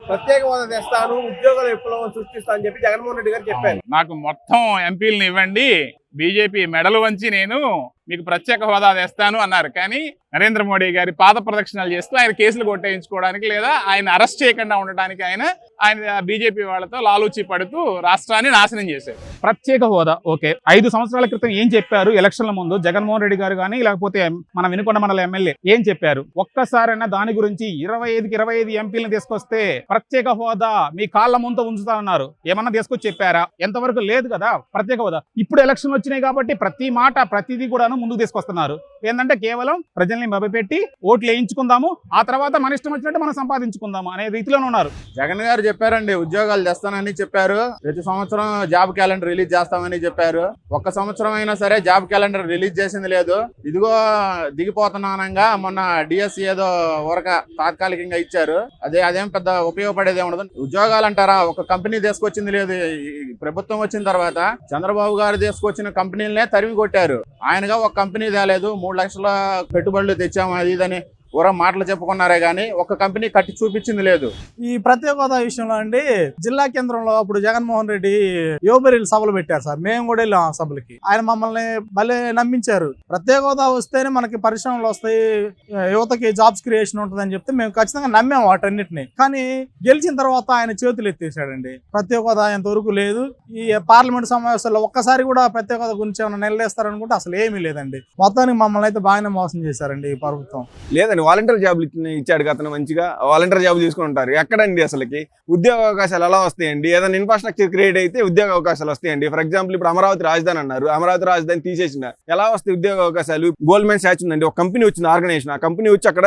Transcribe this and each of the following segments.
ప్రత్యేక హోదా తెస్తాను, ఉద్యోగాల విప్లవం సృష్టిస్తా అని చెప్పి జగన్మోహన్ రెడ్డి గారు చెప్పారు. నాకు మొత్తం ఎంపీలను ఇవ్వండి, బీజేపీ మెడలు వంచి నేను మీకు ప్రత్యేక హోదా తెస్తాను అన్నారు. కానీ నరేంద్ర మోడీ గారి పాద ప్రదక్షిణలు చేస్తూ ఆయన కేసులు కొట్టేయించుకోవడానికి లేదా ఆయన అరెస్ట్ చేయకుండా ఉండడానికి ఆయన బీజేపీ వాళ్ళతో లాలూచి పడుతూ రాష్ట్రాన్ని నాశనం చేశారు. ప్రత్యేక హోదా ఓకే, 5 సంవత్సరాల క్రితం ఏం చెప్పారు ఎలక్షన్ల ముందు జగన్మోహన్ రెడ్డి గారు కానీ లేకపోతే మన వినుకొండ మండల ఎమ్మెల్యే ఏం చెప్పారు? ఒక్కసారైనా దాని గురించి 25కి 25 ఎంపీలను తీసుకొస్తే ప్రత్యేక హోదా మీ కాళ్ళ ముందు ఉంచుతా ఉన్నారు, ఏమన్నా తీసుకొచ్చి చెప్పారా? ఎంతవరకు లేదు కదా ప్రత్యేక హోదా. ఇప్పుడు ఎలక్షన్లు వచ్చినాయి కాబట్టి ప్రతి మాట ప్రతిదీ కూడాను ముందుకు తీసుకొస్తున్నారు. ఏంటంటే కేవలం ప్రజల్ని మభ్యపెట్టి ఓట్లు వేయించుకుందాము, ఆ తర్వాత మన ఇష్టం వచ్చినట్టు మనం సంపాదించుకుందాము అనే రీతిలోనే ఉన్నారు. జగన్ గారు చెప్పారండి, ఉద్యోగాలు తెస్తానని చెప్పారు. ప్రతి సంవత్సరం జాబ్ క్యాలెండర్ రిలీజ్ చేస్తామని చెప్పారు. ఒక్క సంవత్సరం అయినా సరే జాబ్ క్యాలెండర్ రిలీజ్ చేసింది లేదు. ఇదిగో దిగిపోతున్నానంగా మొన్న డిఎస్సి ఏదో ఊరక తాత్కాలికంగా ఇచ్చారు. అదేం పెద్ద ఉపయోగపడేది ఉండదు. ఉద్యోగాలు అంటారా, ఒక కంపెనీ తీసుకొచ్చింది లేదు. ప్రభుత్వం వచ్చిన తర్వాత చంద్రబాబు గారు తీసుకొచ్చిన కంపెనీలనే తరిమి కొట్టారు. ఆయనగా ఒక కంపెనీ తేలేదు. 3 లక్షల పెట్టుబడులు తెచ్చాము అది ఇదని ఊరా మాటలు చెప్పుకున్నారే గానీ ఒక కంపెనీ కట్టి చూపించింది లేదు. ఈ ప్రత్యేక హోదా విషయంలో అండి, జిల్లా కేంద్రంలో అప్పుడు జగన్మోహన్ రెడ్డి యువబెరీలు సభలు పెట్టారు సార్. మేము కూడా వెళ్ళాం ఆ సభలకి. ఆయన మమ్మల్ని భలే నమ్మించారు. ప్రత్యేక హోదా వస్తేనే మనకి పరిశ్రమలు వస్తాయి, యువతకి జాబ్స్ క్రియేషన్ ఉంటుందని చెప్తే మేము ఖచ్చితంగా నమ్మాము వాటన్నిటిని. కానీ గెలిచిన తర్వాత ఆయన చేతులు ఎత్తేసాడండి. ప్రత్యేక హోదా ఎంతవరకు లేదు. ఈ పార్లమెంట్ సమావేశాల్లో ఒక్కసారి కూడా ప్రత్యేక హోదా గురించి ఏమైనా నిలదీస్తారనుకుంటే అసలు ఏమీ లేదండి. మొత్తానికి మమ్మల్ని అయితే బాగానే మోసం చేశారండి ఈ ప్రభుత్వం. లేదండి, వాలంటీర్ జాబులు ఇచ్చాడు అతను, మంచిగా వాలంటీర్ జాబులు తీసుకుని ఉంటారు. ఎక్కడండి అసలుకి ఉద్యోగ అవకాశాలు ఎలా వస్తాయండి? ఏదైనా ఇన్ఫ్రాస్ట్రక్చర్ క్రియేట్ అయితే ఉద్యోగ అవకాశాలు వస్తాయండి. ఫర్ ఎగ్జాంపుల్ ఇప్పుడు అమరావతి రాజధాని అన్నారు, అమరావతి రాజధాని తీసేసిన ఎలా వస్తాయి ఉద్యోగ అవకాశాలు? గోల్డ్మెన్ సాచ్ ఉందండి, ఒక కంపెనీ వచ్చింది ఆర్గనైజేషన్, ఆ కంపెనీ వచ్చి అక్కడ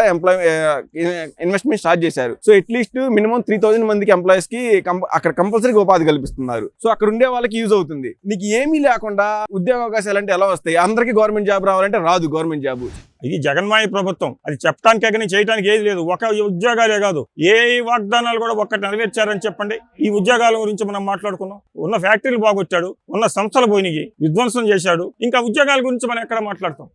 ఇన్వెస్ట్మెంట్ స్టార్ట్ చేశారు. సో అట్లీస్ట్ మినిమం 3000 మందికి ఎంప్లాయీస్ కి అక్కడ కంపల్సరీగా ఉపాధి కల్పిస్తున్నారు. సో అక్కడ ఉండే వాళ్ళకి యూజ్ అవుతుంది. నీకు ఏమీ లేకుండా ఉద్యోగ అవకాశాలు అంటే ఎలా వస్తాయి? అందరికీ గవర్నమెంట్ జాబ్ రావాలంటే రాదు గవర్నమెంట్ జాబ్. ఇది జగన్మాయ ప్రభుత్వం, అది చెప్పడానికి కానీ చేయడానికి ఏది లేదు. ఒక ఉద్యోగాలే కాదు, ఏ వాగ్దానాలు కూడా ఒక్కటి నెరవేర్చారని చెప్పండి. ఈ ఉద్యోగాల గురించి మనం మాట్లాడుకున్నాం. ఉన్న ఫ్యాక్టరీలు బాగొచ్చాడు, ఉన్న సంస్థలు పోయినాయి, విధ్వంసం చేశాడు. ఇంకా ఉద్యోగాల గురించి మనం ఎక్కడ మాట్లాడతాం?